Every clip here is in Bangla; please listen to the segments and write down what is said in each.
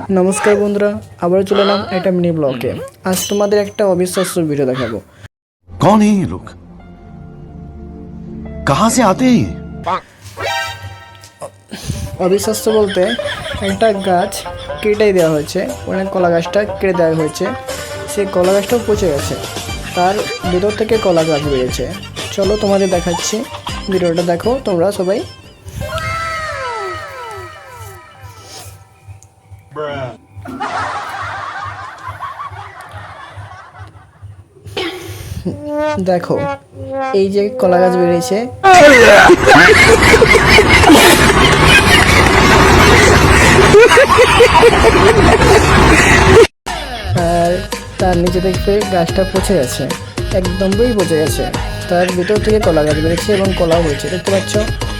নমস্কার বন্ধুরা, আবার চলে এলাম একটা মিনি ব্লগে। আজ তোমাদের একটা অবিশ্বাস্য ভিডিও দেখাবো। कौन है ये लोग? कहां से आते हैं ये? অবিশ্বাস্য বলতে একটা গাছ কেটে দেওয়া হয়েছে, অনেক কলা গাছটা কেটে দেওয়া হয়েছে, সেই কলা গাছটাও পচে গেছে, তার ভিতর থেকে কলা গাছ বেরিয়েছে। চলো তোমাদের দেখাচ্ছি, ভিডিওটা দেখো তোমরা সবাই। দেখো এই যে কলা গাছ বেরিয়েছে, আর তার নিচে দেখবে গাছটা পচে গেছে, একদমই পচে গেছে। তার ভিতর থেকে কলা গাছ বেরিয়েছে এবং কলাও হয়েছে, দেখতে পাচ্ছ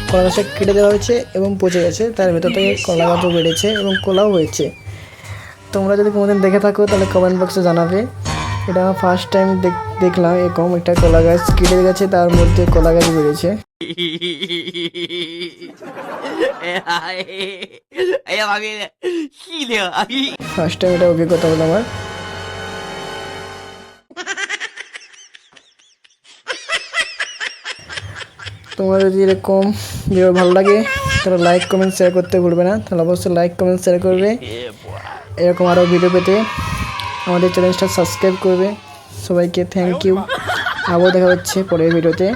কলা গাছটা কেটে দেওয়া হয়েছে এবং পচে গেছে, তার ভিতর থেকে কলা গাছও বেরিয়েছে এবং কলাও হয়েছে। তোমরা যদি কোনোদিন দেখে থাকো তাহলে কমেন্ট বক্সে জানাবে। এটা আমার ফার্স্ট টাইম দেখলাম, এরকম একটা কলা গাছ কেটে গেছে, তার মধ্যে কলা গাছ বেরিয়েছে। ফার্স্ট টাইম এটা অভিজ্ঞতা হলো আমার। তোমার যদি এরকম ভিডিও ভালো লাগে তাহলে লাইক কমেন্ট শেয়ার করতে ভুলবে না, তাহলে অবশ্যই লাইক কমেন্ট শেয়ার করবে। এরকম আরও ভিডিও পেতে আমাদের চ্যানেলটা সাবস্ক্রাইব করবে। সবাইকে থ্যাংক ইউ, আবার দেখা হচ্ছে পরের ভিডিওতে।